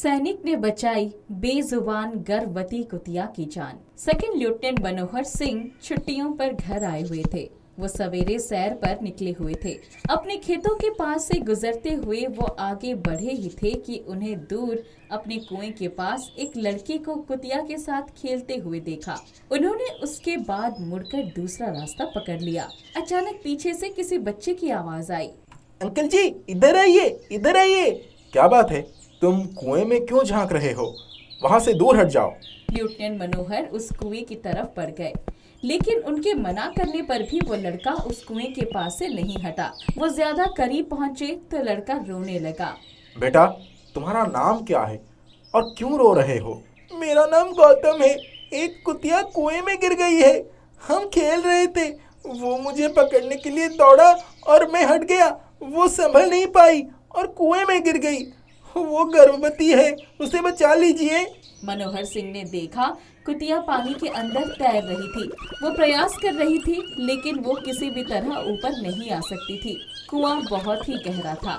सैनिक ने बचाई बेजुबान गर्भवती कुतिया की जान। सेकंड लेफ्टिनेंट मनोहर सिंह छुट्टियों पर घर आए हुए थे। वो सवेरे सैर पर निकले हुए थे। अपने खेतों के पास से गुजरते हुए वो आगे बढ़े ही थे कि उन्हें दूर अपने कुएं के पास एक लड़की को कुतिया के साथ खेलते हुए देखा। उन्होंने उसके बाद मुड़कर दूसरा रास्ता पकड़ लिया। अचानक पीछे से किसी बच्चे की आवाज आई। अंकल जी, इधर आइए, इधर आइए। क्या बात है, तुम कुएं में क्यों झांक रहे हो? वहां से दूर हट जाओ। लेफ्टिनेंट मनोहर उस कुएं की तरफ बढ़ गए, लेकिन उनके मना करने पर भी वो लड़का उस कुएं के पास से नहीं हटा। वो ज्यादा करीब पहुंचे तो लड़का रोने लगा। बेटा, तुम्हारा नाम क्या है और क्यों रो रहे हो? मेरा नाम गौतम है। एक कुतिया कुएं में गिर गई है। हम खेल रहे थे, वो मुझे पकड़ने के लिए दौड़ा और मैं हट गया। वो संभल नहीं पाई और कुएं में गिर गई। वो गर्भवती है, उसे बचा लीजिए। मनोहर सिंह ने देखा कुतिया पानी के अंदर तैर रही थी। वो प्रयास कर रही थी, लेकिन वो किसी भी तरह ऊपर नहीं आ सकती थी। कुआं बहुत ही गहरा था।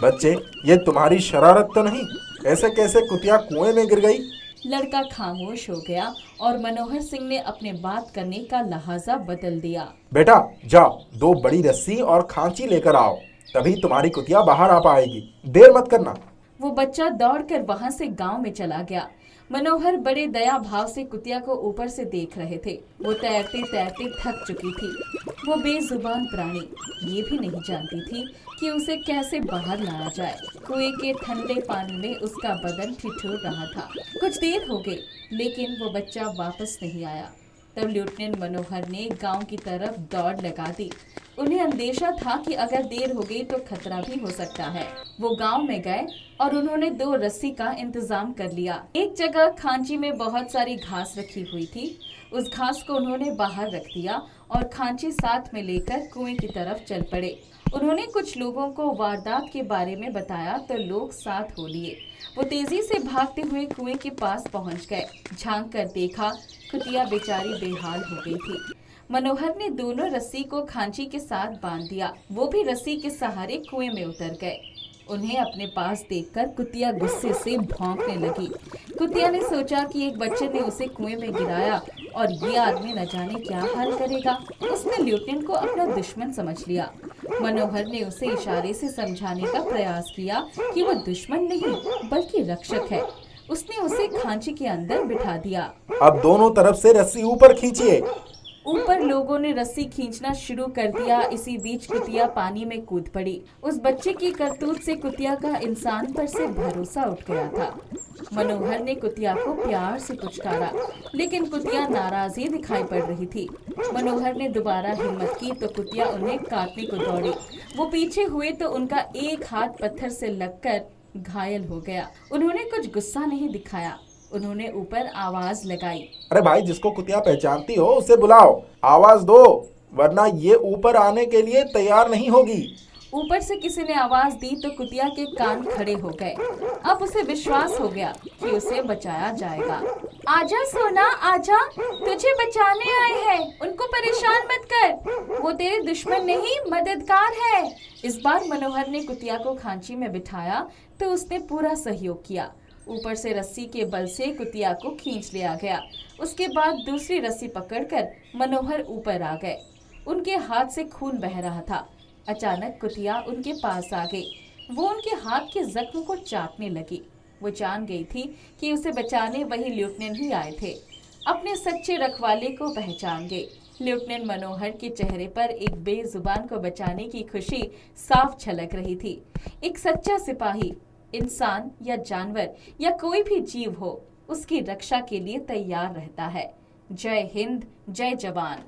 बच्चे, ये तुम्हारी शरारत तो नहीं? ऐसे कैसे कुतिया कुएं में गिर गई? लड़का खामोश हो गया और मनोहर सिंह ने अपने बात करने का लहाजा बदल दिया। बेटा, जाओ, 2 बड़ी रस्सी और खांची लेकर आओ, तभी तुम्हारी कुतिया बाहर आ पाएगी। देर मत करना। वो बच्चा दौड़कर वहां से गांव में चला गया। मनोहर बड़े दया भाव से कुतिया को ऊपर से देख रहे थे। वो तैरते तैरते थक चुकी थी। वो बेजुबान प्राणी ये भी नहीं जानती थी कि उसे कैसे बाहर लाया जाए। कुएं के ठंडे पानी में उसका बदन ठिठुर रहा था। कुछ देर हो गई, लेकिन वो बच्चा वापस नहीं आया। तब लेफ्टिनेंट मनोहर ने गांव की तरफ दौड़ लगा दी। उन्हें अंदेशा था कि अगर देर हो गई तो खतरा भी हो सकता है। वो गांव में गए और उन्होंने 2 रस्सी का इंतजाम कर लिया। एक जगह खांची में बहुत सारी घास रखी हुई थी। उस घास को उन्होंने बाहर रख दिया और खांची साथ में लेकर कुएं की तरफ चल पड़े। उन्होंने कुछ लोगों को वारदात के बारे में बताया तो लोग साथ हो लिए। वो तेजी से भागते हुए कुएं के पास पहुंच गए। झांक कर देखा, कुतिया बेचारी बेहाल हो गई थी। मनोहर ने दोनों रस्सी को खांची के साथ बांध दिया। वो भी रस्सी के सहारे कुएं में उतर गए। उन्हें अपने पास देखकर कुतिया गुस्से से भौंकने लगी। कुतिया ने सोचा कि एक बच्चे ने उसे कुएं में गिराया और ये आदमी न जाने क्या हाल करेगा। उसने लेफ्टिनेंट को अपना दुश्मन समझ लिया। मनोहर ने उसे इशारे से समझाने का प्रयास किया कि वो दुश्मन नहीं बल्कि रक्षक है। उसने उसे खांची के अंदर बिठा दिया। अब दोनों तरफ से रस्सी ऊपर खींचिए। ऊपर लोगों ने रस्सी खींचना शुरू कर दिया। इसी बीच कुतिया पानी में कूद पड़ी। उस बच्चे की करतूत से कुतिया का इंसान पर से भरोसा उठ गया था। मनोहर ने कुतिया को प्यार से पुचकारा, लेकिन कुतिया नाराज ही दिखाई पड़ रही थी। मनोहर ने दोबारा हिम्मत की तो कुतिया उन्हें काटने को दौड़ी। वो पीछे हुए तो उनका एक हाथ पत्थर से लगकर घायल हो गया। उन्होंने कुछ गुस्सा नहीं दिखाया। उन्होंने ऊपर आवाज लगाई। अरे भाई, जिसको कुतिया पहचानती हो उसे बुलाओ, आवाज दो, वरना ये ऊपर आने के लिए तैयार नहीं होगी। ऊपर से किसी ने आवाज दी तो कुतिया के कान खड़े हो गए। अब उसे विश्वास हो गया कि उसे बचाया जाएगा। आजा सोना, आजा, तुझे बचाने आए हैं। उनको परेशान मत कर, वो तेरे दुश्मन नहीं मददगार है। इस बार मनोहर ने कुतिया को खांची में बिठाया तो उसने पूरा सहयोग किया। ऊपर से रस्सी के बल से कुतिया को खींच लिया गया। उसके बाद दूसरी रस्सी पकड़कर मनोहर ऊपर आ गए। उनके हाथ से खून बह रहा था। अचानक कुतिया उनके पास आ गई। वो उनके हाथ के जख्म को चाटने लगी। वो जान गई थी कि उसे बचाने वही लेफ्टिनेंट ही आए थे। अपने सच्चे रखवाले को पहचान गई। लेफ्टिनेंट मनोहर के चेहरे पर एक बेजुबान को बचाने की खुशी साफ झलक रही थी। एक सच्चा सिपाही इंसान या जानवर या कोई भी जीव हो, उसकी रक्षा के लिए तैयार रहता है। जय हिंद, जय जवान।